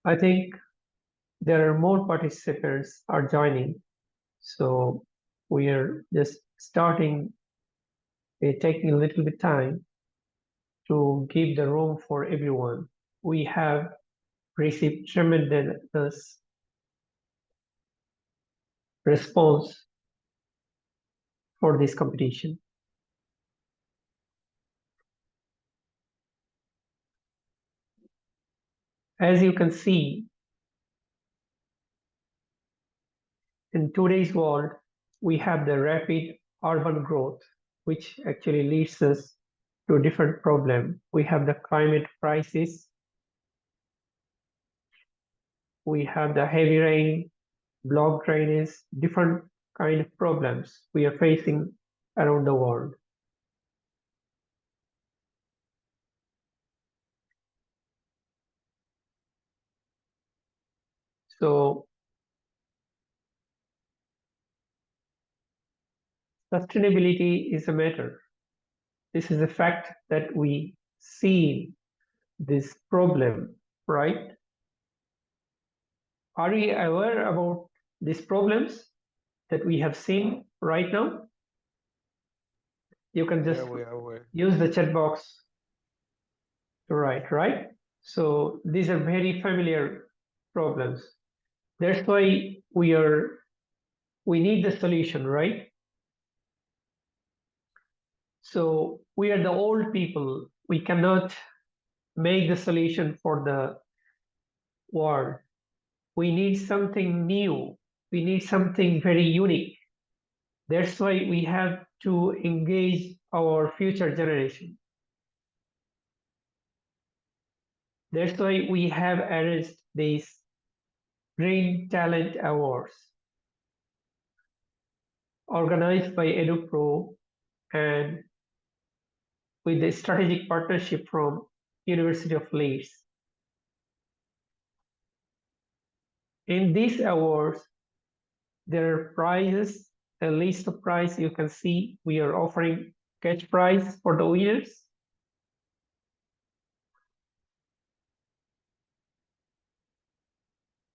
I think there are more participants are joining, so we are just starting, taking a little bit time to give the room for everyone. We have received tremendous response for this competition. As you can see, in today's world, we have the rapid urban growth, which actually leads us to a different problem. We have the climate crisis, we have the heavy rain, block drainage, different kind of problems we are facing around the world. So sustainability is a matter. This is a fact that we see this problem, right? Are we aware about these problems that we have seen right now? You can just use the chat box to write, right? So these are very familiar problems. That's why we need the solution, right? So we are the old people. We cannot make the solution for the world. We need something new. We need something very unique. That's why we have to engage our future generation. That's why we have arranged these Green Talent Awards organized by EduPro and with the strategic partnership from University of Leeds. In these awards, there are prizes, a list of prizes you can see. We are offering cash prize for the winners.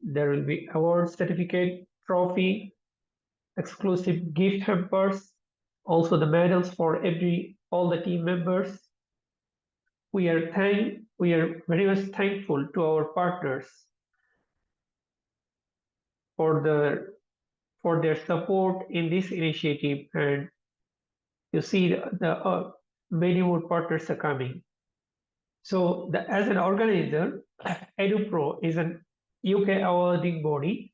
There will be award certificate, trophy, exclusive gift hampers, also the medals for all the team members. We are very much thankful to our partners for their support in this initiative, and you see the many more partners are coming. So as an organizer, EduPro is an UK awarding body,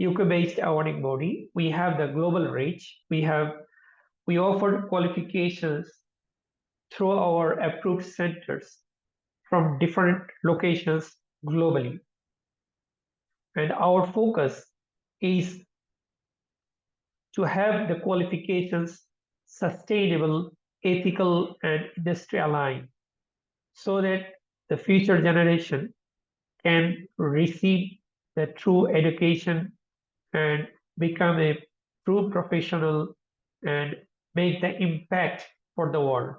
UK-based awarding body. We have the global reach. We offer qualifications through our approved centers from different locations globally. And our focus is to have the qualifications sustainable, ethical, and industry aligned so that the future generation can receive the true education and become a true professional and make the impact for the world.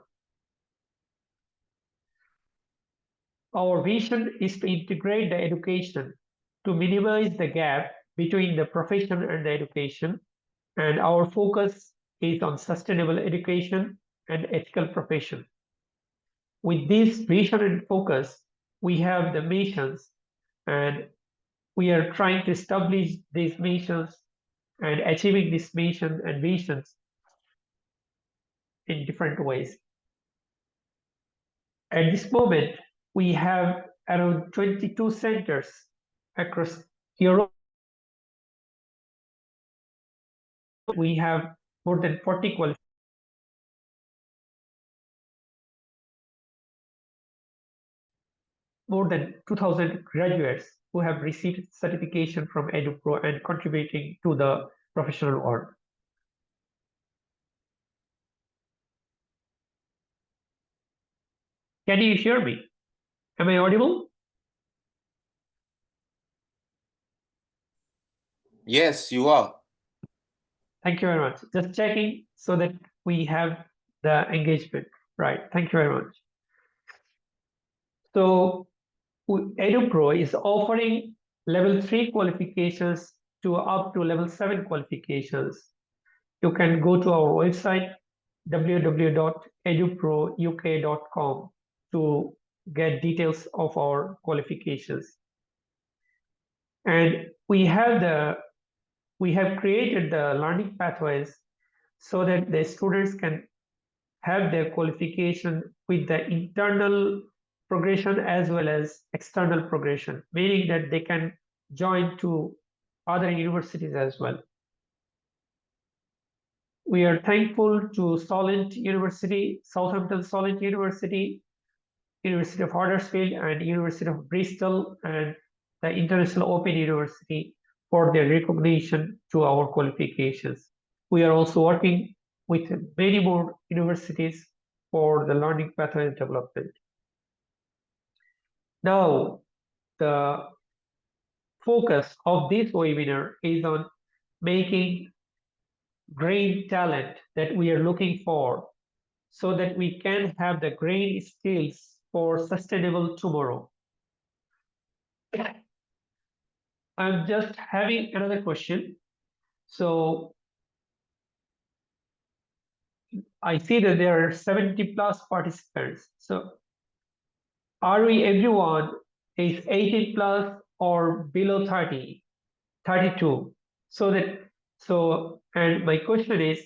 Our vision is to integrate the education to minimize the gap between the profession and the education, and our focus is on sustainable education and ethical profession. With this vision and focus, we have the missions, and we are trying to establish these missions and achieving these missions and visions in different ways. At this moment, we have around 22 centers across Europe. We have more than 40 qualifications. More than 2,000 graduates who have received certification from EduPro and contributing to the professional world. Can you hear me? Am I audible? Yes, you are. Thank you very much. Just checking so that we have the engagement. Right. Thank you very much. So EduPro is offering level 3 qualifications to up to level 7 qualifications. You can go to our website www.eduprouk.com to get details of our qualifications. And we have created the learning pathways so that the students can have their qualification with the internal progression as well as external progression, meaning that they can join to other universities as well. We are thankful to Solent University, Southampton Solent University, University of Huddersfield, and University of Bristol, and the International Open University for their recognition to our qualifications. We are also working with many more universities for the learning pathway development. Now, the focus of this webinar is on making green talent that we are looking for so that we can have the green skills for sustainable tomorrow. I'm just having another question. So I see that there are 70 plus participants. So are we everyone is 18 plus or below 30, 32? And my question is,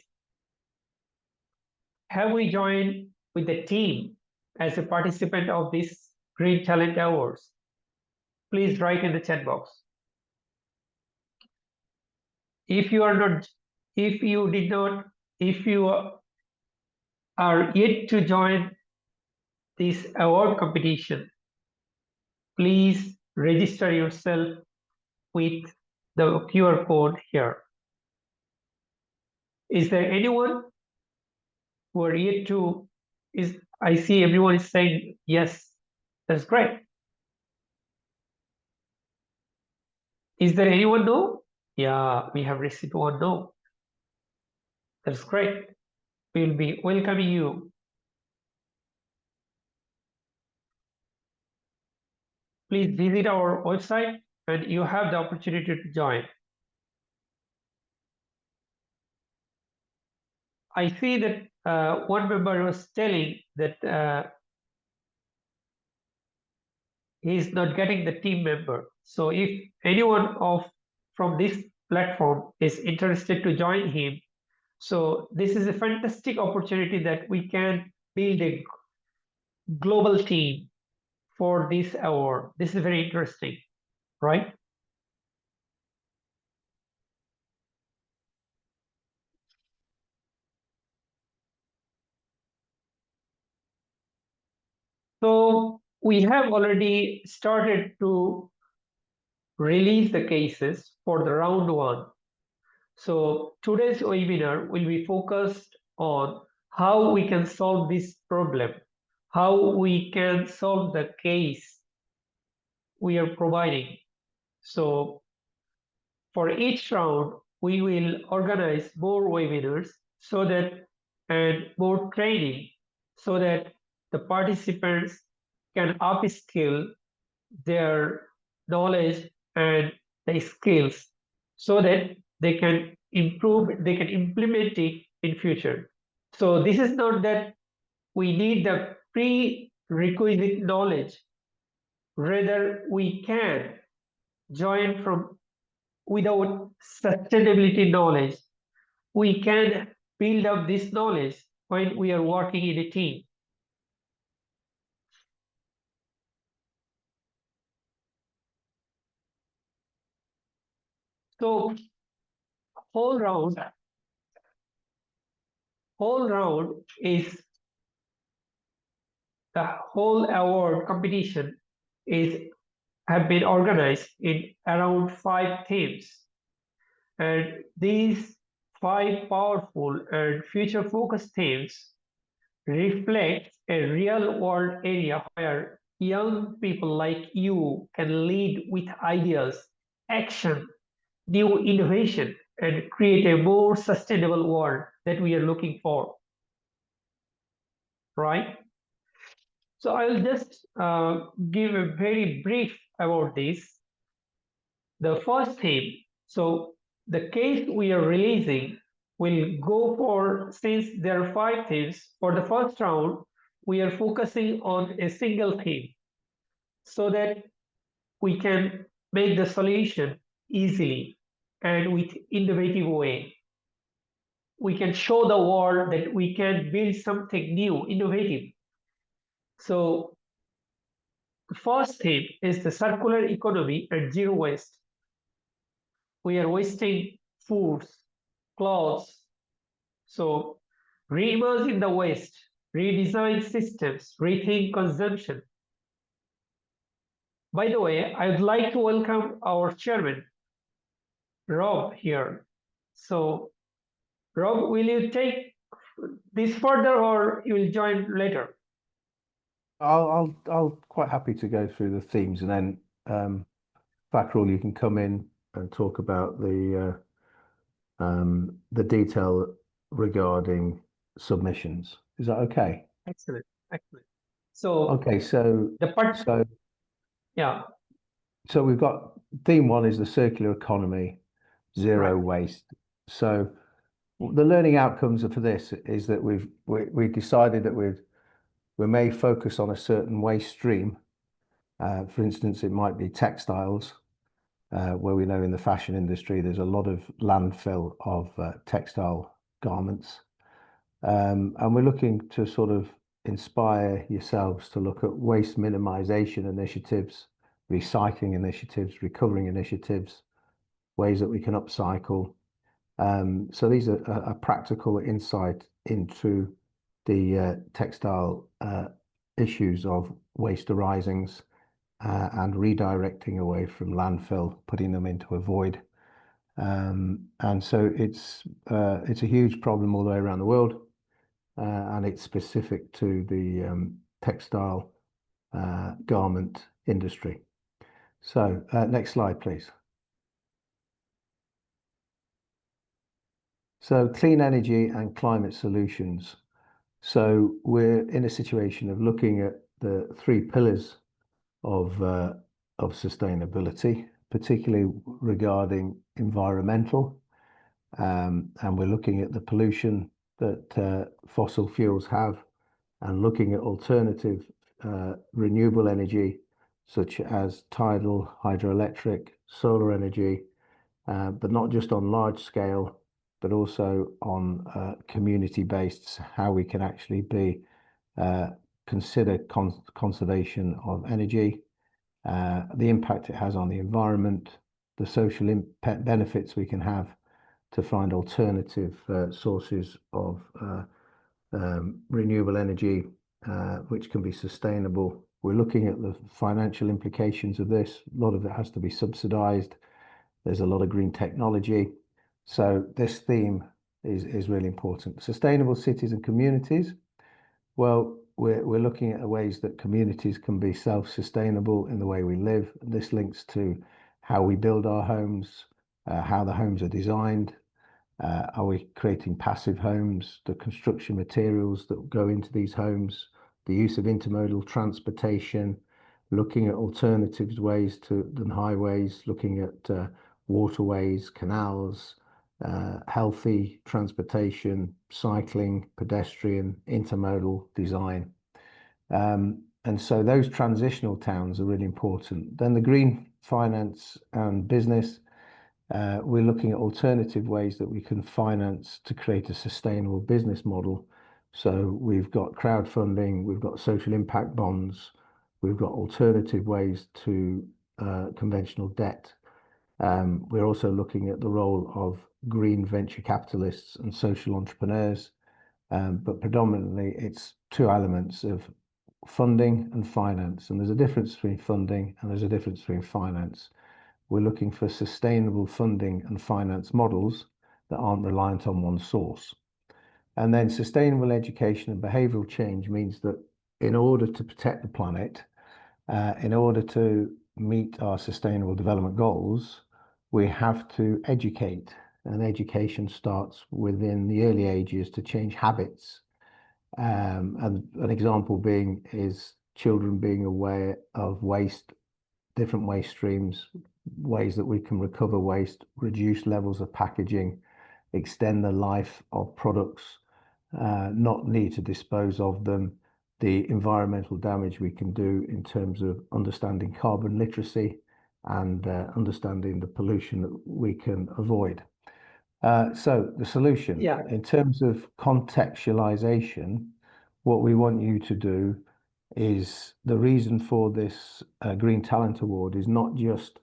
have we joined with the team as a participant of this Green Talent Awards? Please write in the chat box. If you are not, if you did not, if you are yet to join this award competition, please register yourself with the QR code here. Is there anyone who are yet to, I see everyone is saying yes, that's great. Is there anyone no? Yeah, we have received one no. That's great. We'll be welcoming you. Please visit our website and you have the opportunity to join. I see that one member was telling that he's not getting the team member. So if anyone from this platform is interested to join him, so this is a fantastic opportunity that we can build a global team for this award. This is very interesting, right? So we have already started to release the cases for the round one. So today's webinar will be focused on how we can solve this problem, how we can solve the case we are providing. So for each round, we will organize more webinars so that and more training so that the participants can upskill their knowledge and the skills so that they can improve, they can implement it in future. So this is not that we need the prerequisite knowledge, rather we can join from without sustainability knowledge. We can build up this knowledge when we are working in a team. So whole round is the whole award competition have been organized in around 5 themes, and these 5 powerful and future focused themes reflect a real world area where young people like you can lead with ideas, action, new innovation, and create a more sustainable world that we are looking for, right? So I'll just give a very brief about this. The first theme, so the case we are releasing will go for, since there are 5 themes, for the first round, we are focusing on a single theme so that we can make the solution easily and with innovative way. We can show the world that we can build something new, innovative. So the first theme is the circular economy and zero waste. We are wasting foods, clothes. So reimagine the waste, redesign systems, rethink consumption. By the way, I would like to welcome our chairman, Rob, here. So Rob, will you take this further or you will join later? I'll quite happy to go through the themes, and then Fakrul, you can come in and talk about the detail regarding submissions. Is that okay? Excellent, excellent. So Okay, so the part, so yeah, so we've got theme one is the circular economy, zero right. waste. So the learning outcomes for this is that we decided that we may focus on a certain waste stream. For instance, it might be textiles, where we know in the fashion industry there's a lot of landfill of textile garments. And we're looking to sort of inspire yourselves to look at waste minimization initiatives, recycling initiatives, recovering initiatives, ways that we can upcycle. So these are a practical insight into the textile issues of waste arisings and redirecting away from landfill, putting them into a void. And so it's a huge problem all the way around the world, and it's specific to the textile garment industry. So next slide, please. So clean energy and climate solutions. So we're in a situation of looking at the 3 pillars of sustainability, particularly regarding environmental, and we're looking at the pollution that fossil fuels have, and looking at alternative renewable energy such as tidal, hydroelectric, solar energy, but not just on large scale, but also on community-based, how we can actually consider conservation of energy, the impact it has on the environment, the social benefits we can have to find alternative sources of renewable energy, which can be sustainable. We're looking at the financial implications of this. A lot of it has to be subsidized. There's a lot of green technology. So this theme is really important. Sustainable cities and communities. Well, we're looking at ways that communities can be self-sustainable in the way we live. This links to how we build our homes, how the homes are designed. Are we creating passive homes? The construction materials that go into these homes, the use of intermodal transportation, looking at alternatives ways than highways, looking at waterways, canals, healthy transportation, cycling, pedestrian, intermodal design. And so those transitional towns are really important. Then the green finance and business, we're looking at alternative ways that we can finance to create a sustainable business model. So we've got crowdfunding, we've got social impact bonds, we've got alternative ways to conventional debt. We're also looking at the role of green venture capitalists and social entrepreneurs, but predominantly it's 2 elements of funding and finance. And there's a difference between funding and there's a difference between finance. We're looking for sustainable funding and finance models that aren't reliant on one source. And then sustainable education and behavioral change means that in order to protect the planet, in order to meet our sustainable development goals, we have to educate. And education starts within the early ages to change habits. And an example being is children being aware of waste, different waste streams, ways that we can recover waste, reduce levels of packaging, extend the life of products, not need to dispose of them, the environmental damage we can do in terms of understanding carbon literacy and understanding the pollution that we can avoid. So the solution, in terms of contextualization, what we want you to do is, the reason for this Green Talent Award is not just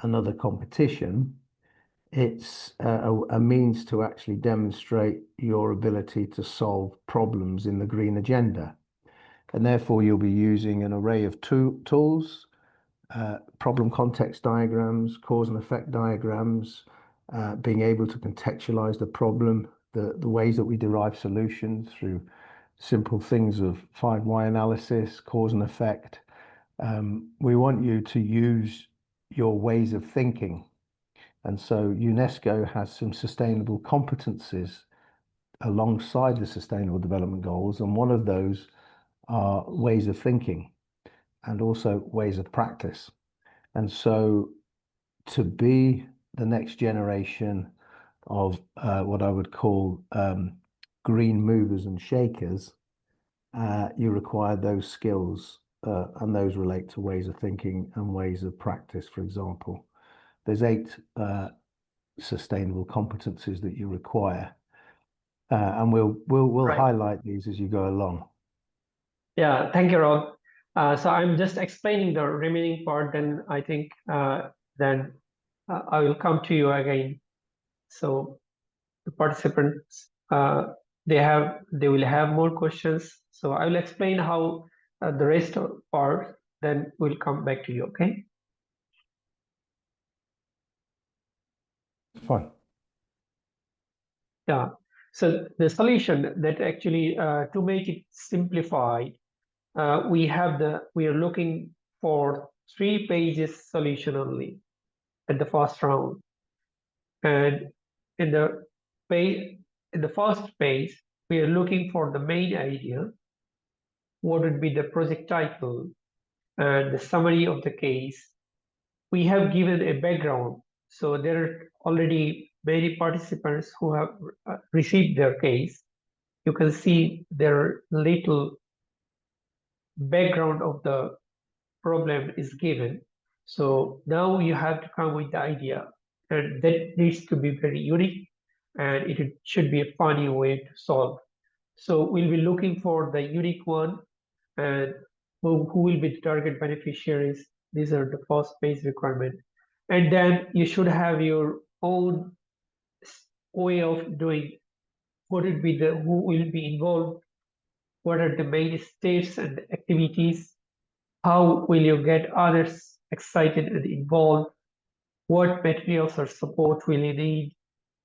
another competition, it's a means to actually demonstrate your ability to solve problems in the green agenda. And therefore you'll be using an array of tools, problem context diagrams, cause and effect diagrams, being able to contextualize the problem, the ways that we derive solutions through simple things of 5 why analysis, cause and effect. We want you to use your ways of thinking. And so UNESCO has some sustainable competencies alongside the Sustainable Development Goals, and one of those are ways of thinking and also ways of practice. And so to be the next generation of what I would call green movers and shakers, you require those skills, and those relate to ways of thinking and ways of practice. For example, there's 8 sustainable competencies that you require, and we'll highlight these as you go along. Yeah, thank you, Rob. So I'm just explaining the remaining part, then I think then I will come to you again. So the participants, they will have more questions. So I will explain how the rest of part, then we'll come back to you, okay? Fine. Yeah, so the solution that actually, to make it simplified, we are looking for 3 pages solution only at the first round. And in the first page, we are looking for the main idea, what would be the project title, and the summary of the case. We have given a background, so there are already many participants who have received their case. You can see their little background of the problem is given. So now you have to come with the idea, and that needs to be very unique, and it should be a funny way to solve. So we'll be looking for the unique one, and who will be the target beneficiaries. These are the first base requirement. And then you should have your own way of doing what would be the, who will be involved, what are the main steps and activities, how will you get others excited and involved, what materials or support will you need,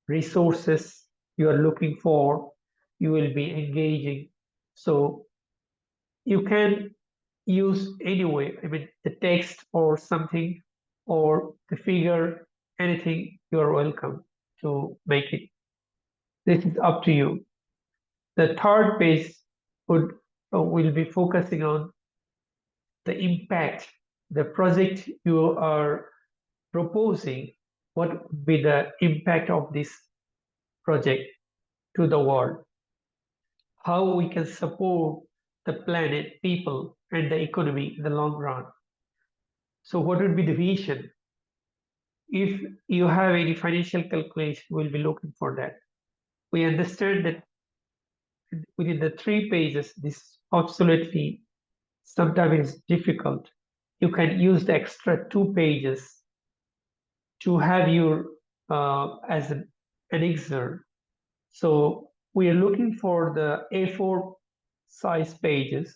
resources you are looking for, you will be engaging. So you can use anyway, I mean, the text or something, or the figure, anything, you're welcome to make it. This is up to you. The third page will be focusing on the impact, the project you are proposing, what would be the impact of this project to the world, how we can support the planet, people, and the economy in the long run. So what would be the vision? If you have any financial calculation, we'll be looking for that. We understand that within the 3 pages, this absolutely sometimes is difficult. You can use the extra 2 pages to have your as an annexer. So we are looking for the A4 size pages,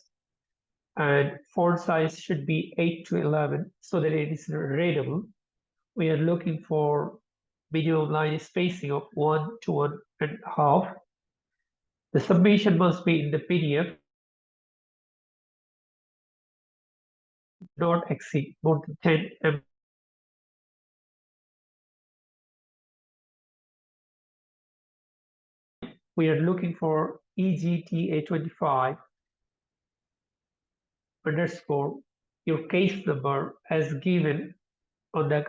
and font size should be 8 to 11 so that it is readable. We are looking for minimum line spacing of 1 to 1.5. The submission must be in the PDF, not exceed more than 10 MB. We are looking for EGTA 25. underscore your case number as given on the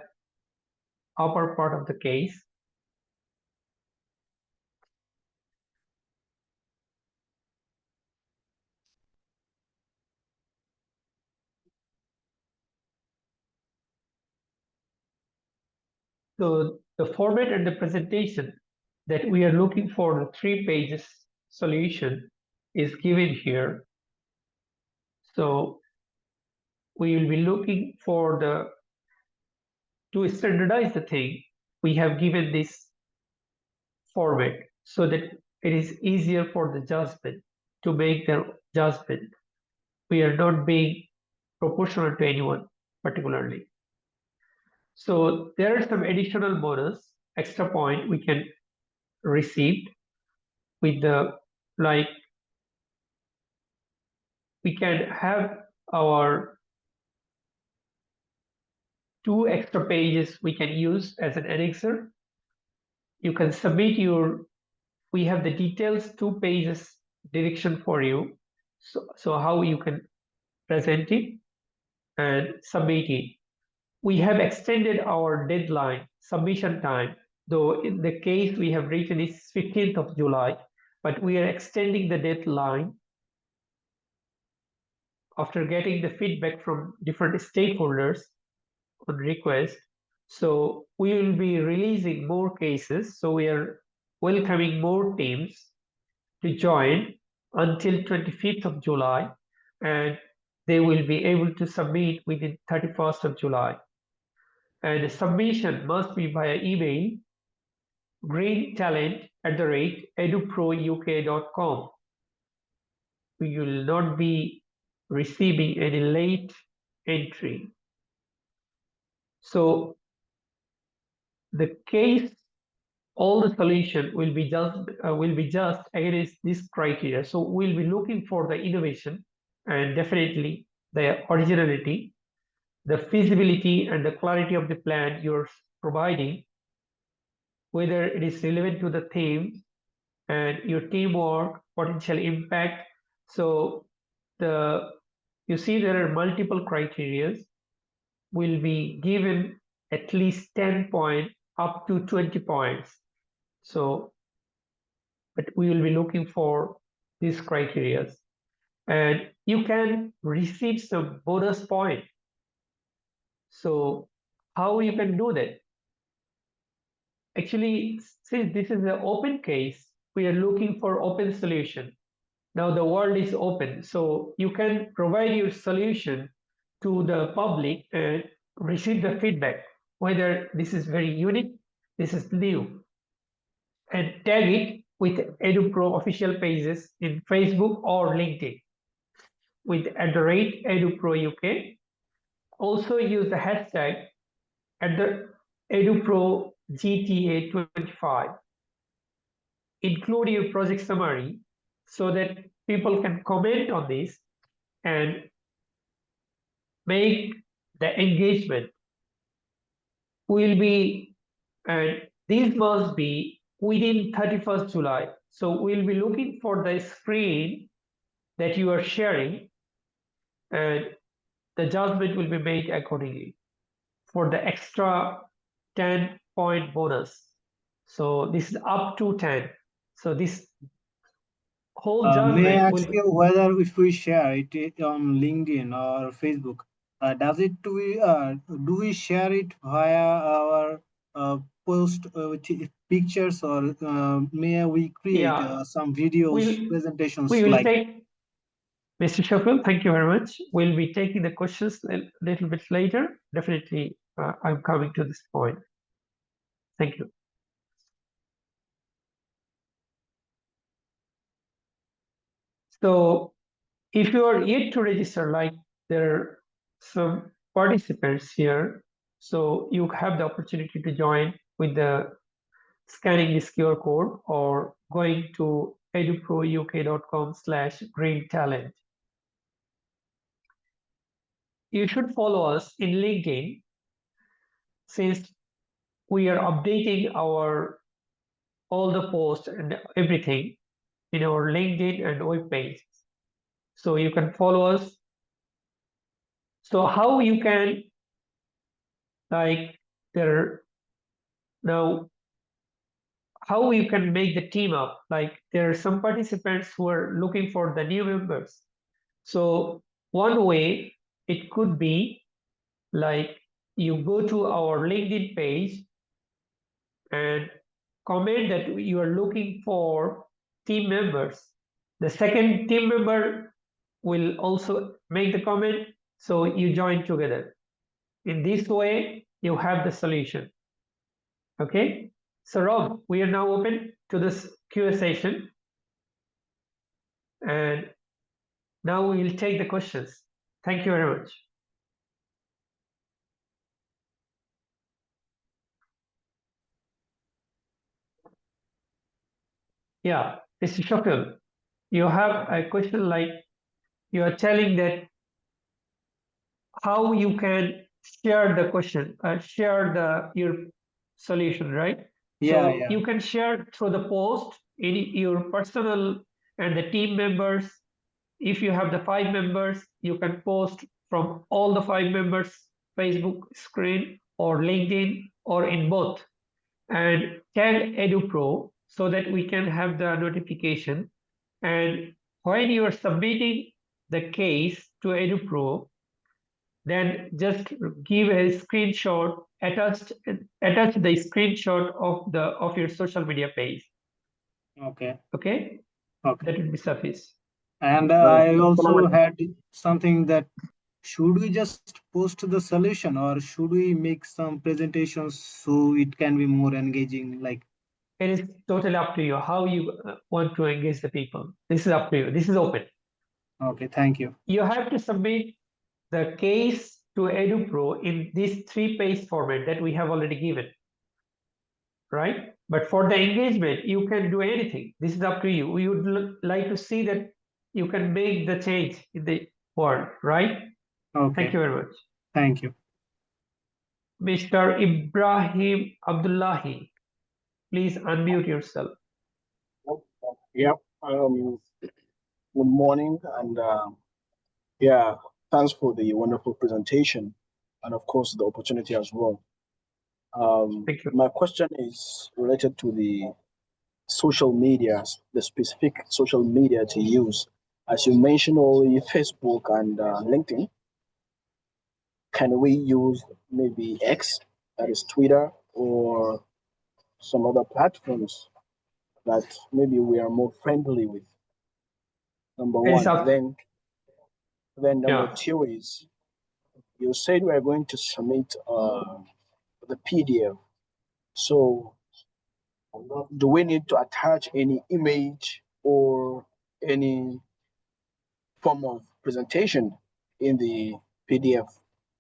upper part of the case. So the format and the presentation that we are looking for, the 3 pages solution, is given here. So we will be looking for to standardize the thing, we have given this format so that it is easier for the judgment to make their judgment. We are not being proportional to anyone particularly. So there are some additional bonus, extra point we can receive with the, like, we can have our 2 extra pages we can use as an annexer. You can submit we have the details 2 pages direction for you. So how you can present it and submit it. We have extended our deadline submission time, though in the case we have written is 15th of July, but we are extending the deadline after getting the feedback from different stakeholders on request. So we will be releasing more cases. So we are welcoming more teams to join until 25th of July, and they will be able to submit within 31st of July. And the submission must be via email, greentalent@eduprouk.com. We will not be receiving any late entry. So the case, all the solution will be just against this criteria. So we'll be looking for the innovation and definitely the originality, the feasibility and the clarity of the plan you're providing, whether it is relevant to the theme and your teamwork, potential impact. So you see there are multiple criteria will be given at least 10 points up to 20 points. So, but we will be looking for these criteria. And you can receive some bonus point. So how you can do that? Actually, since this is an open case, we are looking for open solution. Now the world is open, so you can provide your solution to the public and receive the feedback, whether this is very unique, this is new, and tag it with EduPro official pages in Facebook or LinkedIn with @EduProUK. Also use the hashtag @EduProGTA25. Include your project summary so that people can comment on this and make the engagement. Will be, and these must be within 31st July. So we'll be looking for the screen that you are sharing, and the judgment will be made accordingly for the extra 10-point bonus. So this is up to 10. So this whole May I judgment ask will, you whether if we share it on LinkedIn or Facebook, do we share it via our post with pictures, or may we create yeah, some videos, we presentations will like? take, Mr. Sheffield, thank you very much. We'll be taking the questions a little bit later. Definitely, I'm coming to this point. Thank you. So if you are yet to register, like there are some participants here, so you have the opportunity to join with the scanning this QR code or going to eduprouk.com/greentalent. You should follow us in LinkedIn since we are updating all the posts and everything in our LinkedIn and web page. So you can follow us So how you can, like, now, how you can make the team up? Like, there are some participants who are looking for the new members. So one way it could be like you go to our LinkedIn page and comment that you are looking for team members. The second team member will also make the comment, so you join together. In this way, you have the solution. Okay, so Rob, we are now open to this Q&A session, and now we will take the questions. Thank you very much. Yeah, Mr. Shokil, you have a question like you are telling that how you can share the question, share your solution, right? Yeah, So yeah. you can share through the post in your personal and the team members. If you have the 5 members, you can post from all the 5 members Facebook screen or LinkedIn or in both, and tag EduPro so that we can have the notification. And when you are submitting the case to EduPro, then just give a screenshot, attach the screenshot of your social media page. Okay. Okay, Okay. that will be suffice. And I also had something that should we just post the solution or should we make some presentations so it can be more engaging? Like, It is totally up to you how you want to engage the people. This is up to you. This is open. okay, thank you. You have to submit the case to EduPro in this 3-page format that we have already given, right? But for the engagement, you can do anything. This is up to you. We would like to see that you can make the change in the world, right? Okay. Thank you very much. Thank you. Mr. Ibrahim Abdullahi, please unmute yourself. Yep. Good morning, and yeah, thanks for the wonderful presentation, and of course the opportunity as well. Thank you. My question is related to the social media, the specific social media to use. As you mentioned, only Facebook and LinkedIn. Can we use maybe X, that is Twitter, or some other platforms that maybe we are more friendly with? Number It is one. up. Then number Yeah. two is, you said we are going to submit the PDF. So do we need to attach any image or any form of presentation in the PDF,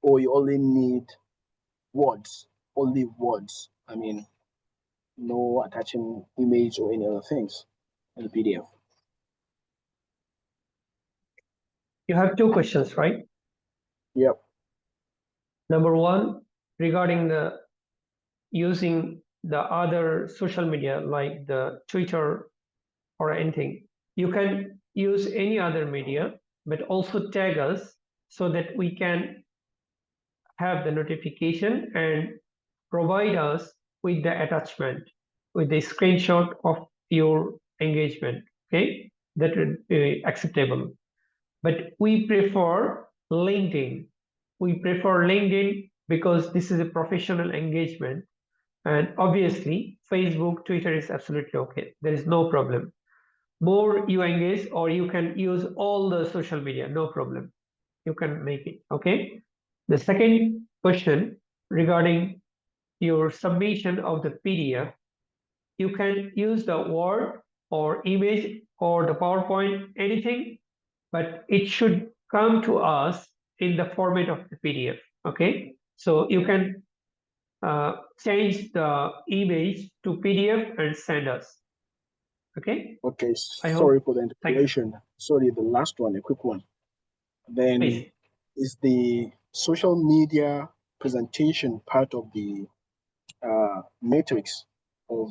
or you only need words, only words? I mean, no attaching image or any other things in the PDF. You have 2 questions, right? Yep. Number 1, regarding the using the other social media like the Twitter or anything. You can use any other media, but also tag us so that we can have the notification and provide us with the attachment, with the screenshot of your engagement. Okay, that would be acceptable. But we prefer LinkedIn. We prefer LinkedIn because this is a professional engagement. And obviously, Facebook, Twitter is absolutely okay. There is no problem. More you engage, or you can use all the social media, no problem. You can make it, okay? The second question regarding your submission of the PDF, you can use the Word or image or the PowerPoint, anything, but it should come to us in the format of the PDF, okay? So you can change the image to PDF and send us. Okay. Okay. I Sorry hope. for the interpolation. Sorry, the last one, a quick one. Then Please. is the social media presentation part of the matrix of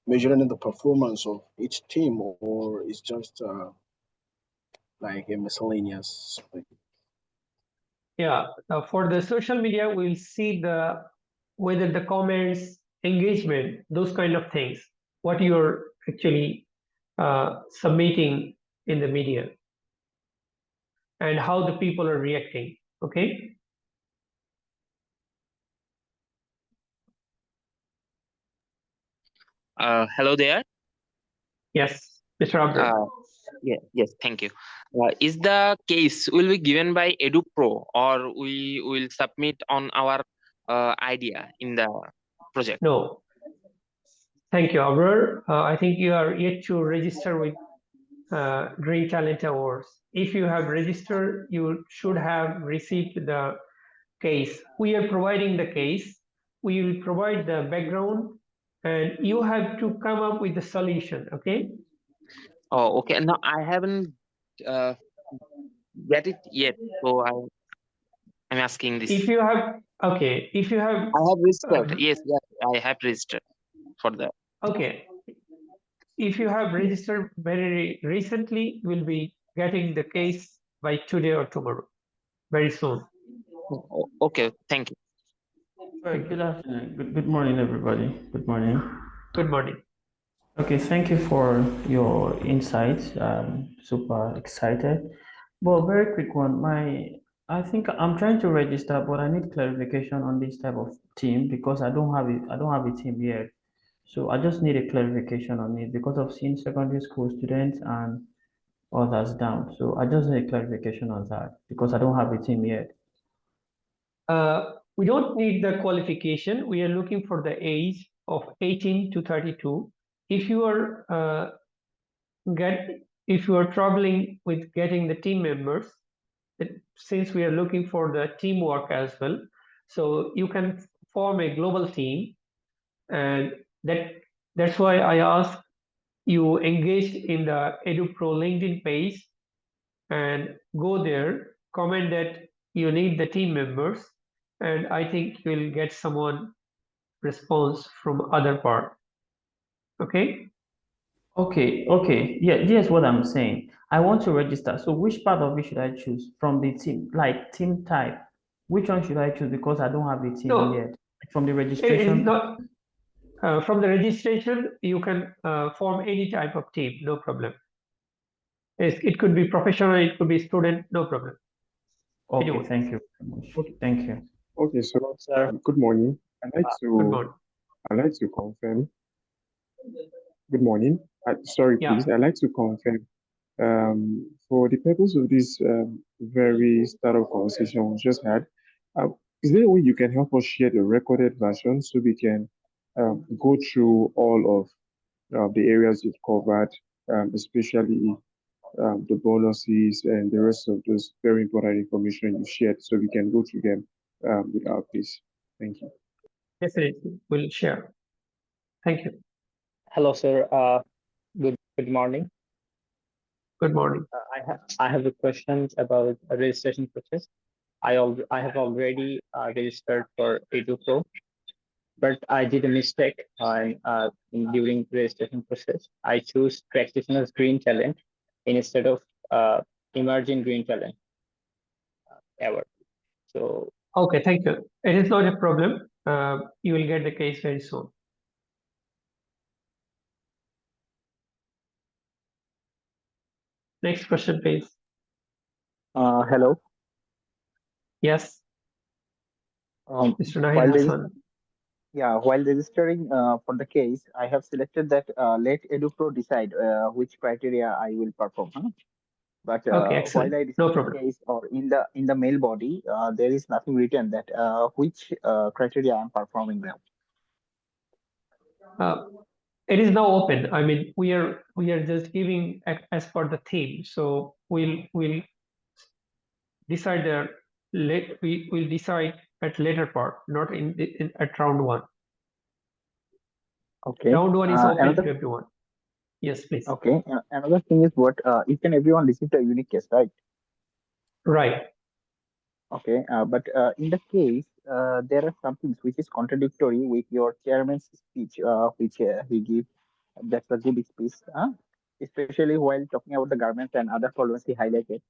measuring the performance of each team, or is just like a miscellaneous? Yeah, for the social media, we'll see whether the comments, engagement, those kind of things, what you're actually submitting in the media and how the people are reacting. Okay. Hello there. Yes, Mr. Abdur. Yes, thank you. Is the case will be given by EduPro or we will submit on our idea in the project? No. Thank you, Abdur. I think you are yet to register with Green Talent Awards. If you have registered, you should have received the case. We are providing the case. We will provide the background, and you have to come up with the solution. Okay. Oh, okay. No, I haven't get it yet, so I'm asking this. If you have, okay, if you have, I have registered. Yes, I have registered for that. okay, if you have registered very recently, you will be getting the case by today or tomorrow, very soon. Okay, thank you. All right, good afternoon. Good morning, everybody. Good morning. Good morning. Okay, thank you for your insights. I'm super excited. Well, very quick one. I think I'm trying to register, but I need clarification on this type of team because I don't have it. I don't have a team yet. So I just need a clarification on it because I've seen secondary school students and others down. So I just need a clarification on that because I don't have a team yet. We don't need the qualification. We are looking for the age of 18 to 32. If you are if you are troubling with getting the team members, since we are looking for the teamwork as well, so you can form a global team, and that's why I asked you engaged in the EduPro LinkedIn page and go there, comment that you need the team members, and I think you'll get someone response from other part. Okay. Okay. Yeah, here's what I'm saying. I want to register. So which part of it should I choose from the team, like team type? Which one should I choose because I don't have a team No, yet? From the it is registration? not. From the registration, you can form any type of team, no problem. It could be professional, it could be student, no problem. Okay, Anyone. thank you very much. Okay. Thank you. Okay, so good morning. Good morning. I'd like to confirm. Good morning. Sorry, Yeah. please. I'd like to confirm. For the purpose of this very start of conversation we just had, is there a way you can help us share the recorded version so we can go through all of the areas you've covered, especially the bonuses and the rest of those very important information you shared, so we can go through them without this. Thank you. Definitely, we'll share. Thank you. Hello, sir. Good morning. Good morning. I have a question about a registration process. I have already registered for EduPro, but I did a mistake during registration process. I choose practitioners green talent instead of emerging green talent award. So Okay, thank you. It is not a problem. You will get the case very soon. Next question, please. hello. Yes, Mr. Nahid Hassan. While registering for the case, I have selected that let EduPro decide which criteria I will perform. Huh? But Okay, excellent. while I No receive the problem. case or in the mail body, there is nothing written that which criteria I am performing now. It is now open. I mean, we are just giving as per the theme. So we'll decide we will decide at later part, not at round one. Okay. Round one is open to everyone. Yes, please. Okay. Another thing is what each and everyone received a unique case, right? Right. Okay. But in the case, there are some things which is contradictory with your chairman's speech, which he gave. That's a good speech, especially while talking about the government and other problems he highlighted.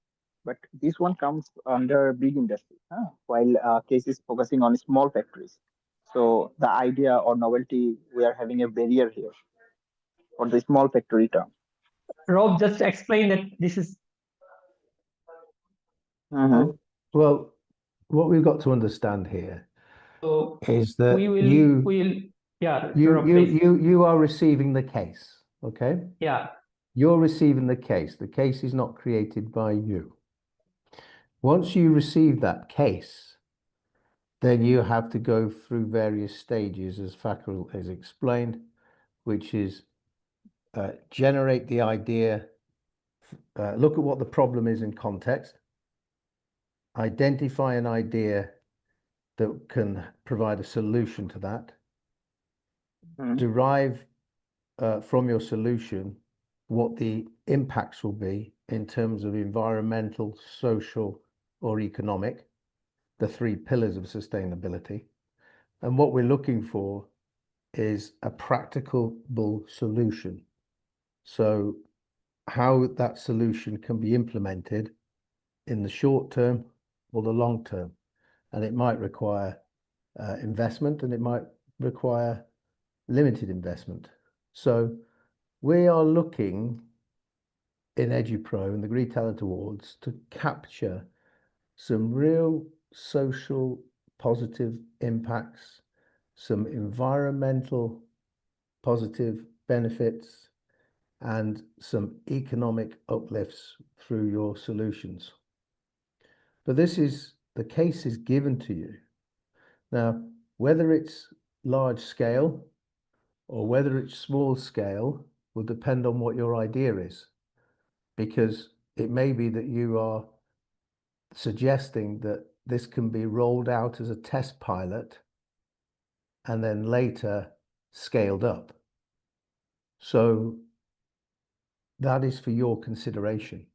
but this one comes under big industry, while case is focusing on small factories. So the idea or novelty, we are having a barrier here for the small factory term. Rob, just explain that this is. Well, what we've got to understand here So is that yeah, you are receiving the case, okay? Yeah. You're receiving the case. The case is not created by you. Once you receive that case, then you have to go through various stages, as Fakhrul has explained, which is generate the idea, look at what the problem is in context, identify an idea that can provide a solution to that, derive from your solution what the impacts will be in terms of environmental, social, or economic, the three pillars of sustainability. And what we're looking for is a practicable solution. So how that solution can be implemented in the short term or the long term. And it might require investment, and it might require limited investment. So we are looking in EduPro and the Green Talent Awards to capture some real social positive impacts, some environmental positive benefits, and some economic uplifts through your solutions. But the case is given to you. Now, whether it's large scale or whether it's small scale will depend on what your idea is, because it may be that you are suggesting that this can be rolled out as a test pilot and then later scaled up. So that is for your consideration.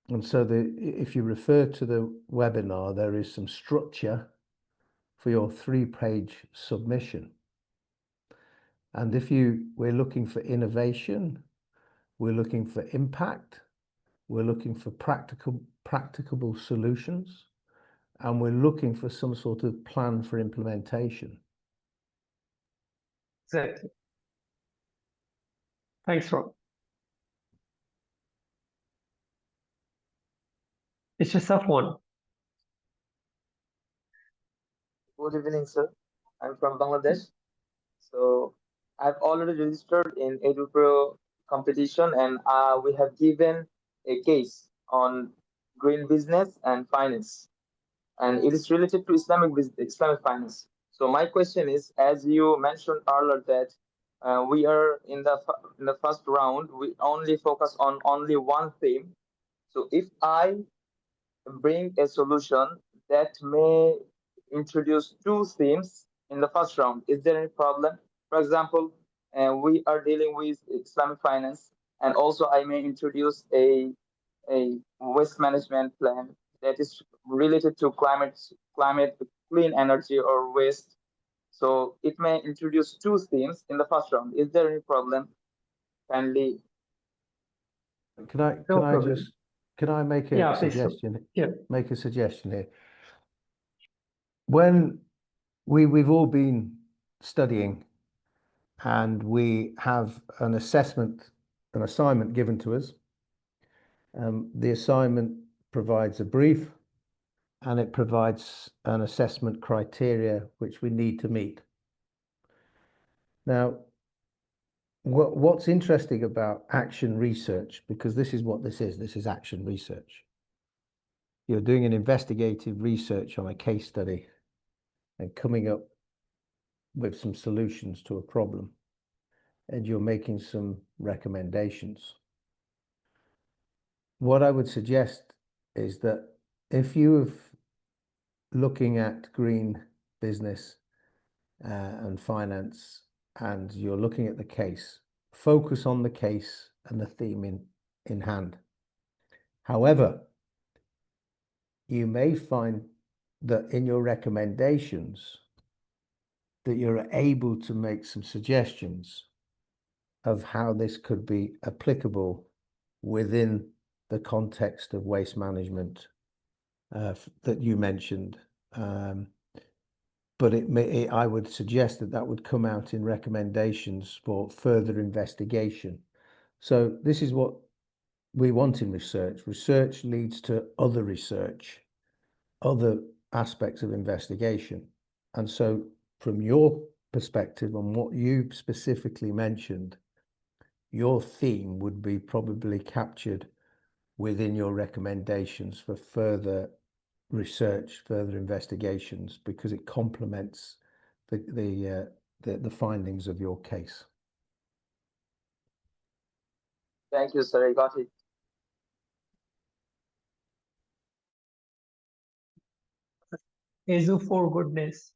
And so if you refer to the webinar, there is some structure for your 3-page submission. And if we're looking for innovation, we're looking for impact, we're looking for practicable solutions, and we're looking for some sort of plan for implementation. Exactly. Thanks, Rob. It's a tough one. Good evening, sir. I'm from Bangladesh. So I've already registered in EduPro competition, and we have given a case on green business and finance, and it is related to Islamic finance. So my question is, as you mentioned earlier, that we are in the first round, we only focus on only one theme. So if I bring a solution that may introduce two themes in the first round, is there any problem? For example, we are dealing with Islamic finance, and also I may introduce a waste management plan that is related to climate, clean energy or waste. So it may introduce two themes in the first round. Is there any problem? Kindly. Can I make a suggestion? Yeah. Make a suggestion here. When we've all been studying, and we have an assignment given to us. The assignment provides a brief, and it provides an assessment criteria which we need to meet. Now, what's interesting about action research, because this is what this is action research. You're doing an investigative research on a case study and coming up with some solutions to a problem, and you're making some recommendations. What I would suggest is that if you're looking at green business and finance, and you're looking at the case, focus on the case and the theme in hand. However, you may find that in your recommendations that you're able to make some suggestions of how this could be applicable within the context of waste management that you mentioned. But I would suggest that would come out in recommendations for further investigation. So this is what we want in research. Research leads to other research, other aspects of investigation. And so from your perspective on what you specifically mentioned, your theme would be probably captured within your recommendations for further research, further investigations, because it complements the findings of your case. Thank you, sir. I got it. Ezu for goodness.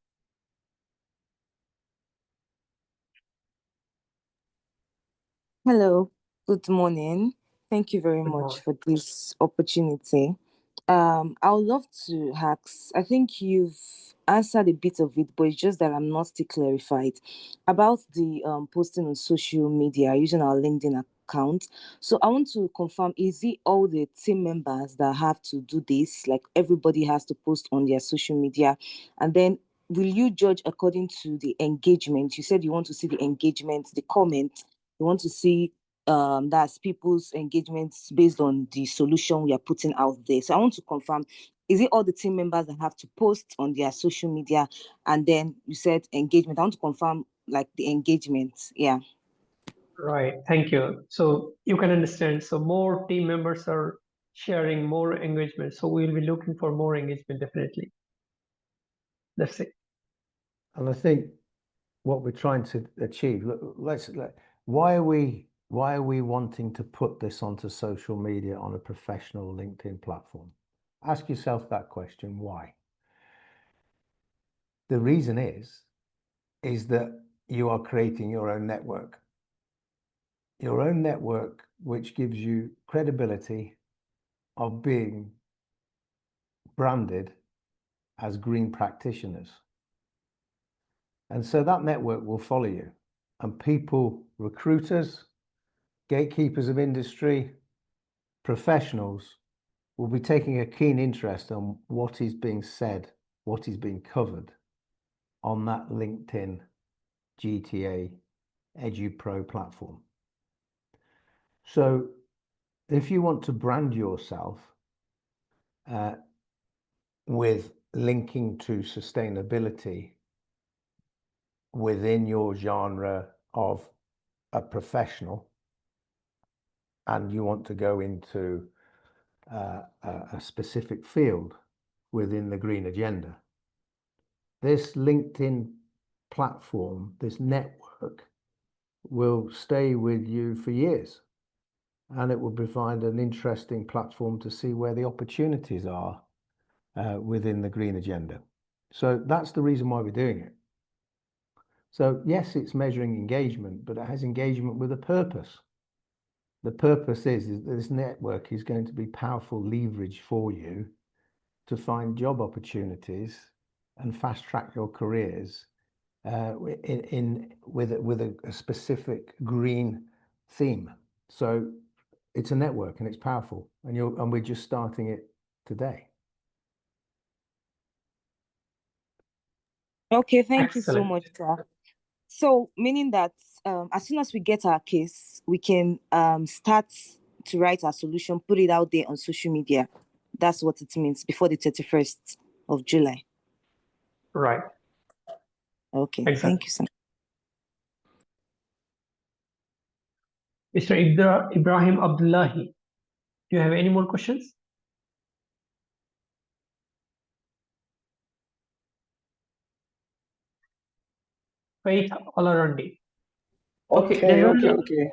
Hello, good morning. Thank you very Good much morning. for this opportunity. I would love to ask, I think you've answered a bit of it, but it's just that I'm not still clarified about the posting on social media using our LinkedIn account. So I want to confirm, is it all the team members that have to do this? Like everybody has to post on their social media? And then will you judge according to the engagement? You said you want to see the engagement, the comment. You want to see that's people's engagements based on the solution we are putting out there. So I want to confirm, is it all the team members that have to post on their social media? And then you said engagement. I want to confirm like the engagement. Yeah. Right. Thank you. So you can understand. So more team members are sharing more engagement. So we'll be looking for more engagement, definitely. That's it. And I think what we're trying to achieve, why are we wanting to put this onto social media on a professional LinkedIn platform? Ask yourself that question, why? The reason is that you are creating your own network. Your own network, which gives you credibility of being branded as green practitioners. And so that network will follow you. And people, recruiters, gatekeepers of industry, professionals will be taking a keen interest on what is being said, what is being covered on that LinkedIn EGTA EduPro platform. So if you want to brand yourself with linking to sustainability within your genre of a professional, and you want to go into a specific field within the green agenda, this LinkedIn platform, this network, will stay with you for years, and it will provide an interesting platform to see where the opportunities are within the green agenda. So that's the reason why we're doing it. So yes, it's measuring engagement, but it has engagement with a purpose. The purpose is that this network is going to be powerful leverage for you to find job opportunities and fast track your careers with a specific green theme. So it's a network and it's powerful, and we're just starting it today. Okay, thank you so Excellent. much, sir. So meaning that as soon as we get our case, we can start to write our solution, put it out there on social media. That's what it means, before the 31st of July. Right. Okay, Exactly. thank you, sir. Mr. Ibrahim Abdullahi, do you have any more questions? Faith Alarandi. Okay, there's okay, only- okay.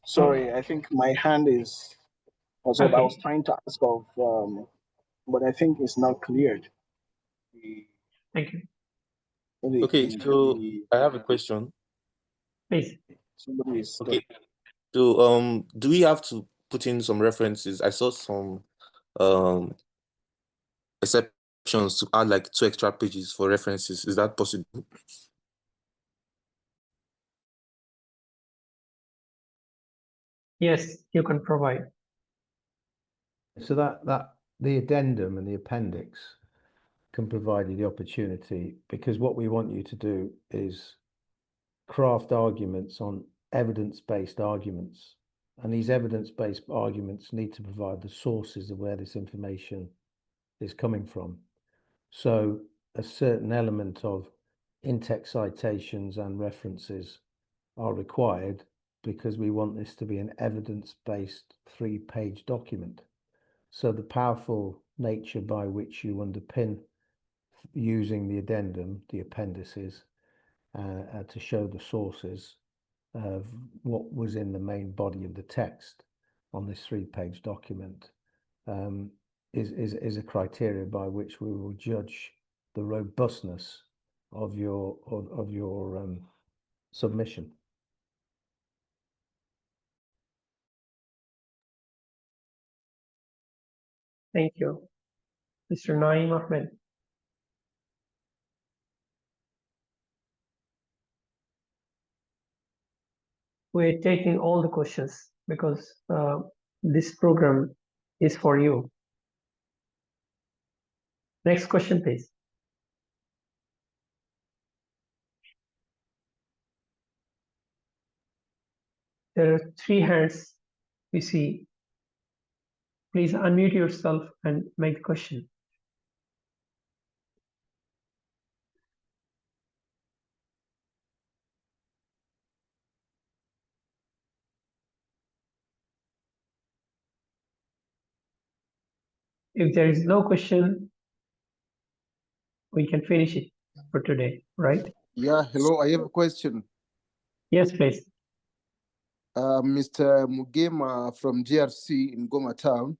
Sorry, I think my hand is was up. I was Okay. trying to ask of, but I think it's now cleared. Thank you. Okay, so I have a question. Please. Somebody is Okay. So do we have to put in some references? I saw some exceptions to add like 2 extra pages for references. Is that possible? Yes, you can provide. So that the addendum and the appendix can provide you the opportunity, because what we want you to do is craft arguments on evidence-based arguments. And these evidence-based arguments need to provide the sources of where this information is coming from. So a certain element of in-text citations and references are required, because we want this to be an evidence-based 3-page document. So the powerful nature by which you underpin using the addendum, the appendices, to show the sources of what was in the main body of the text on this 3-page document, is a criteria by which we will judge the robustness of your submission. Thank you. Mr. Naeem Ahmed. We're taking all the questions because this program is for you. Next question, please. There are 3 hands we see. Please unmute yourself and make the question. If there is no question, we can finish it for today, right? Yeah, hello, I have a question. Yes, please. Mr. Mugema from GRC in Goma Town.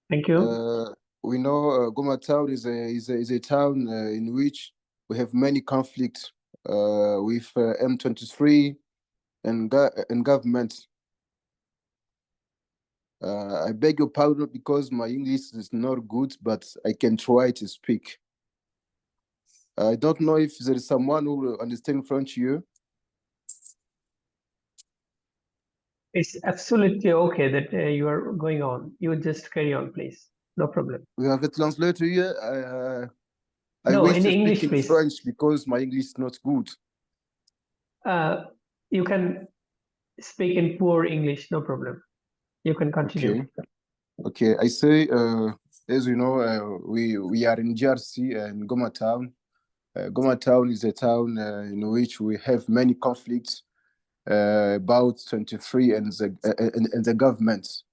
Thank you. We know Goma Town is a town in which we have many conflicts with M23 and government. I beg your pardon because my English is not good, but I can try to speak. I don't know if there is someone who understands French here. It's absolutely okay that you are going on. You just carry on, please. No problem. We have a translator here. I No, wish in to English, speak in please. French because my English is not good. You can speak in poor English, no problem. You can continue. Okay. I say, as you know, we are in Jersey and Goma Town. Goma Town is a town in which we have many conflicts about 23 and the government.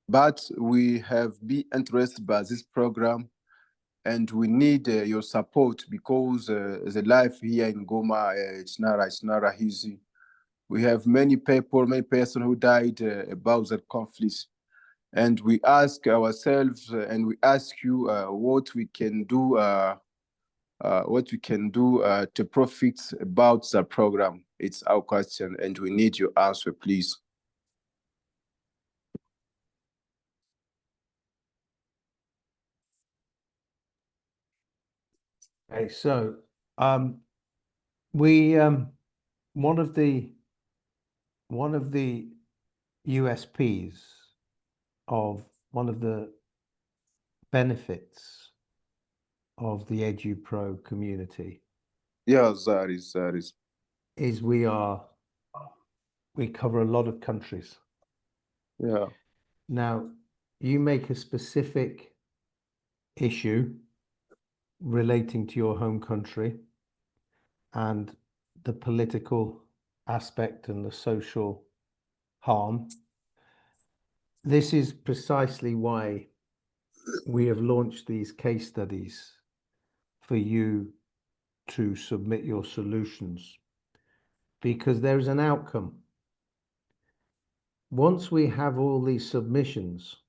But we have been interested by this program, and we need your support because the life here in Goma, it's not easy. We have many persons who died about that conflict. And we ask ourselves and we ask you what we can do to profit about the program. It's our question and we need your answer, please. Okay, so we one of the USPs of one of the benefits of the EduPro community. Yeah, that is. We cover a lot of countries. Yeah. Now, you make a specific issue relating to your home country and the political aspect and the social harm. This is precisely why we have launched these case studies for you to submit your solutions, because there is an outcome. Once we have all these submissions,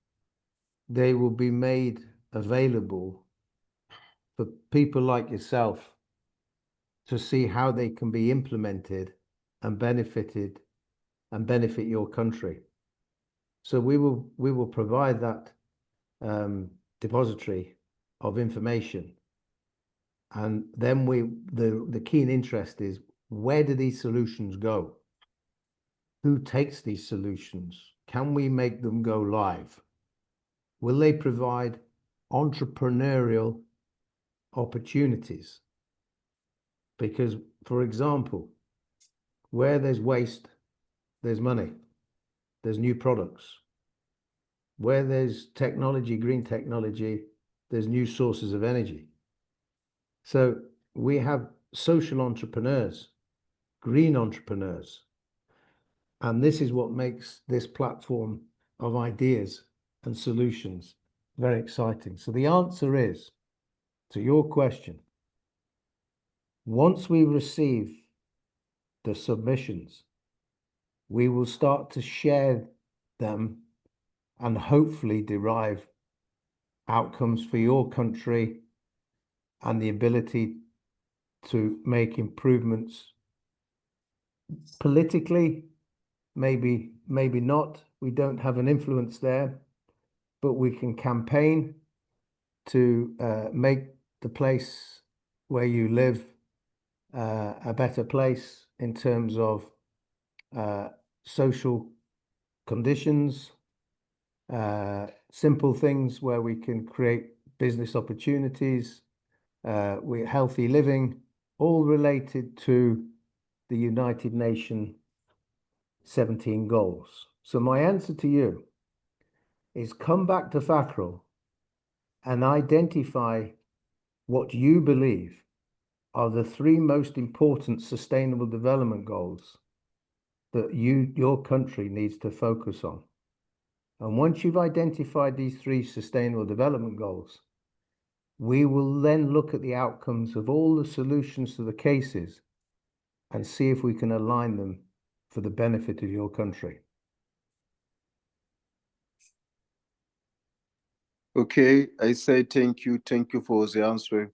they will be made available for people like yourself to see how they can be implemented and benefit your country. So we will provide that depository of information, and then the keen interest is, where do these solutions go? Who takes these solutions? Can we make them go live? Will they provide entrepreneurial opportunities? Because, for example, where there's waste, there's money, there's new products. Where there's technology, green technology, there's new sources of energy. So we have social entrepreneurs, green entrepreneurs. And this is what makes this platform of ideas and solutions very exciting. So the answer is, to your question, once we receive the submissions, we will start to share them and hopefully derive outcomes for your country and the ability to make improvements politically. Maybe not. We don't have an influence there, but we can campaign to make the place where you live a better place in terms of social conditions, simple things where we can create business opportunities, with healthy living, all related to the United Nations 17 goals. So my answer to you is come back to FACRO and identify what you believe are the 3 most important sustainable development goals that your country needs to focus on. And once you've identified these 3 sustainable development goals, we will then look at the outcomes of all the solutions to the cases and see if we can align them for the benefit of your country. Okay, I say thank you for the answer.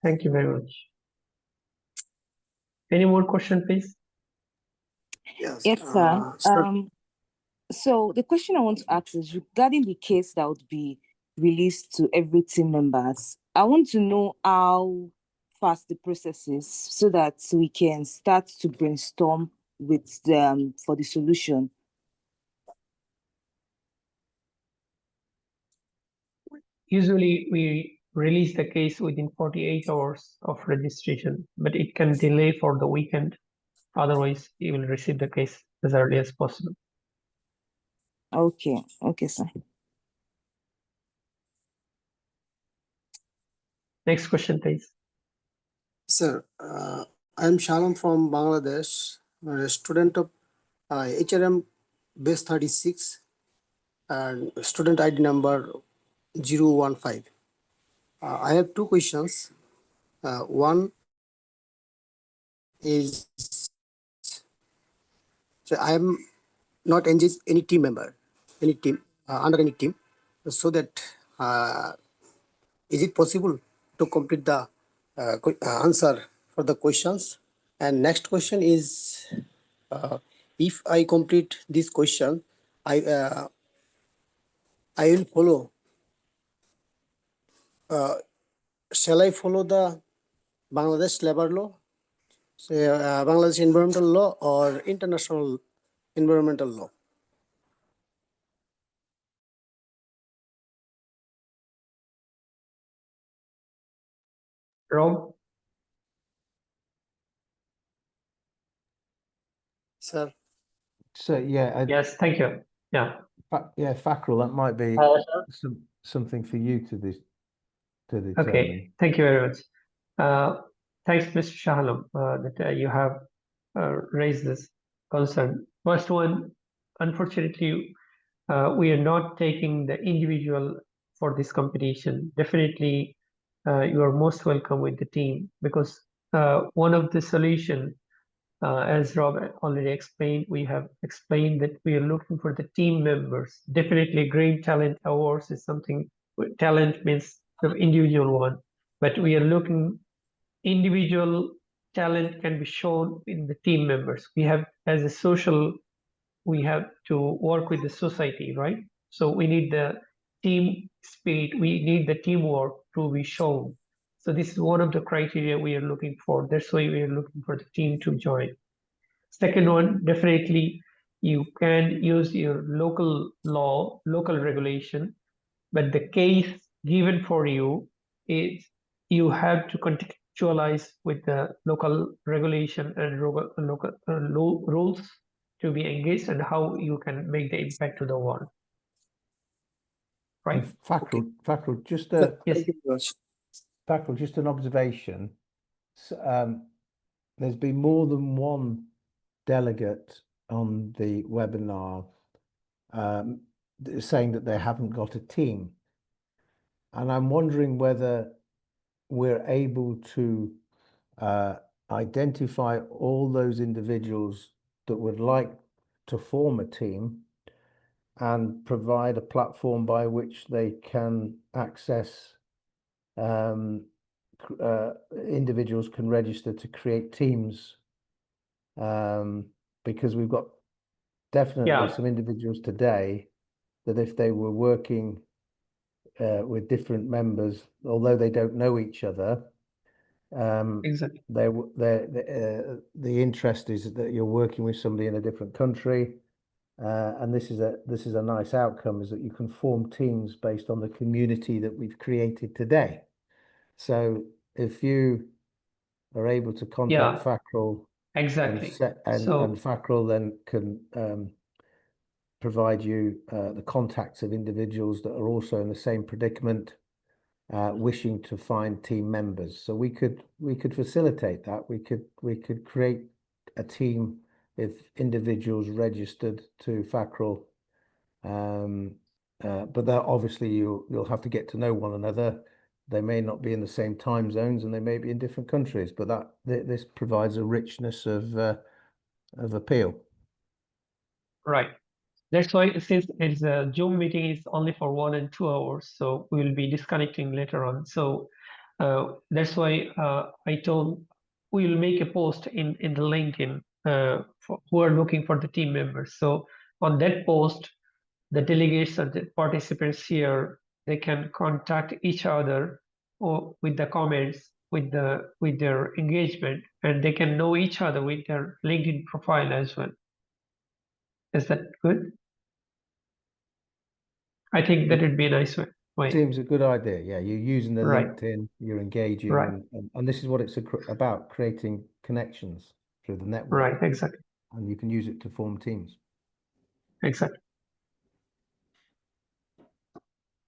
Thank you very much. Any more question, please? Yes, sir. So the question I want to ask is regarding the case that would be released to every team members. I want to know how fast the process is so that we can start to brainstorm with them for the solution. Usually we release the case within 48 hours of registration, but it can delay for the weekend. Otherwise, you will receive the case as early as possible. Okay, sir. Next question, please. Sir, I'm Shalom from Bangladesh, a student of HRM base 36 and student ID number 015. I have 2 questions. One is, so I am not engaged any team member, any team, under any team, so that is it possible to complete the answer for the questions? And next question is, if I complete this question, I will follow. Shall I follow the Bangladesh labor law, Bangladesh environmental law, or international environmental law? Rob? Sir. So yeah. Yes, thank you. Yeah. Yeah, FACRO, that might be something for you to determine. Okay, thank you very much. Thanks, Mr. Shahalam, that you have raised this concern. First one, unfortunately, we are not taking the individual for this competition. Definitely, you are most welcome with the team, because one of the solution, as Rob already explained, we have explained that we are looking for the team members. Definitely, Green Talent Awards is something. Talent means the individual one, but we are looking individual talent can be shown in the team members. We have, as a social, we have to work with the society, right? So we need the team spirit, we need the teamwork to be shown. So this is one of the criteria we are looking for. That's why we are looking for the team to join. Second one, definitely you can use your local law, local regulation, but the case given for you is you have to contextualize with the local regulation and local rules to be engaged and how you can make the impact to the world. Right? Factual, just Yes. Thank you very much. Factual, just an observation. There's been more than one delegate on the webinar saying that they haven't got a team. And I'm wondering whether we're able to identify all those individuals that would like to form a team and provide a platform by which they can access individuals can register to create teams, because we've got definitely some individuals today that if they were working with different members, although they don't know each other, exactly, the interest is that you're working with somebody in a different country, and this is a nice outcome, is that you can form teams based on the community that we've created today. So if you are able to contact Fackrell, exactly, and Fackrell then can provide you the contacts of individuals that are also in the same predicament, wishing to find team members. So we could facilitate that. We could create a team if individuals registered to Fackrell, but that obviously you'll have to get to know one another. They may not be in the same time zones and they may be in different countries, but this provides a richness of appeal. Right. That's why, since it's a Zoom meeting, is only for 1 and 2 hours, so we will be disconnecting later on. So that's why I told we will make a post in the LinkedIn for who are looking for the team members. So on that post, the delegates or the participants here, they can contact each other or with the comments, with their engagement, and they can know each other with their LinkedIn profile as well. Is that good? I think that would be a nice way. Seems a good idea. Yeah, you're using the LinkedIn, you're engaging, and this is what it's about, creating connections through the network. Right, exactly. And you can use it to form teams. Exactly.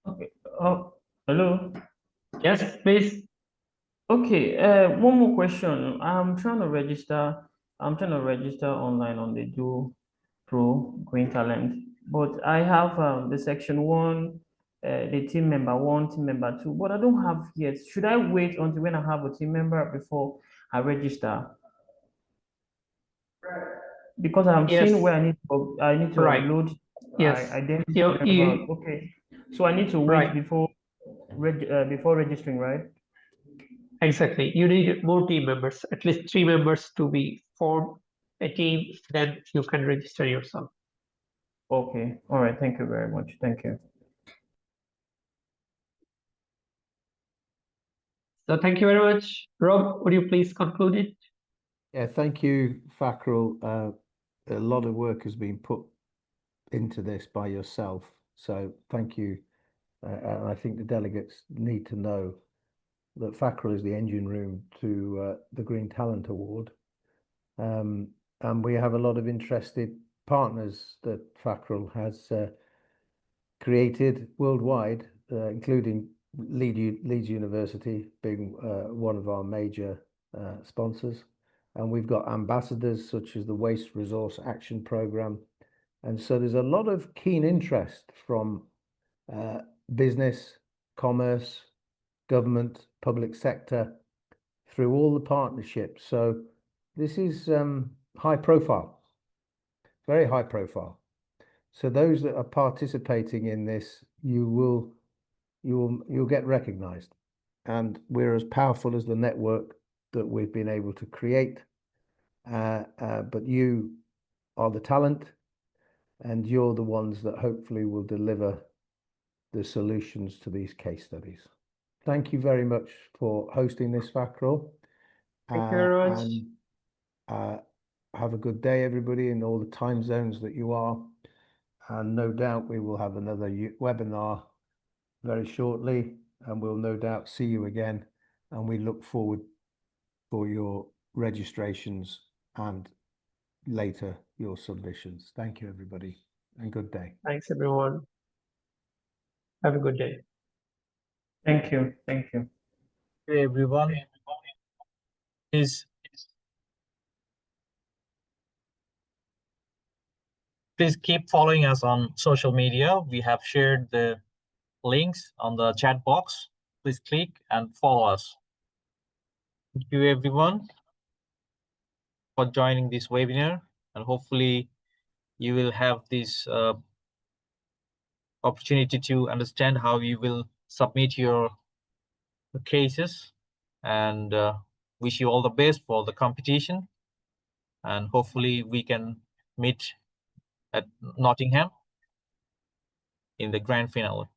Okay. Oh, hello. Yes, please. Okay. One more question. I'm trying to register online on the Do Pro Green Talent, but I have the section 1, the team member 1, team member 2, but I don't have yet. Should I wait until when I have a team member before I register? Because I'm seeing where I need to upload identity. Okay, so I need to wait before registering, right? Exactly. You need more team members, at least 3 members to be formed a team, then you can register yourself. Okay. All right. Thank you very much. Thank you. So thank you very much. Rob, would you please conclude it? Yeah, thank you, Fackrell. A lot of work has been put into this by yourself, so thank you. And I think the delegates need to know that Fackrell is the engine room to the Green Talent Award. And we have a lot of interested partners that Fackrell has created worldwide, including Leeds University being one of our major sponsors. And we've got ambassadors such as the Waste Resource Action Programme. And so there's a lot of keen interest from business, commerce, government, public sector, through all the partnerships. So this is high profile, very high profile. So those that are participating in this, you'll get recognized, and we're as powerful as the network that we've been able to create. But you are the talent, and you're the ones that hopefully will deliver the solutions to these case studies. thank you very much for hosting this, Fakrul. Thank you very much. And have a good day, everybody, in all the time zones that you are. And no doubt we will have another webinar very shortly, and we'll no doubt see you again. And we look forward for your registrations and later your submissions. Thank you, everybody, and good day. Thanks, everyone. Have a good day. Thank you. Thank you. Hey, everyone. Please keep following us on social media. We have shared the links on the chat box. Please click and follow us. Thank you, everyone, for joining this webinar, and hopefully you will have this opportunity to understand how you will submit your cases, and wish you all the best for the competition, and hopefully we can meet at Nottingham in the grand finale.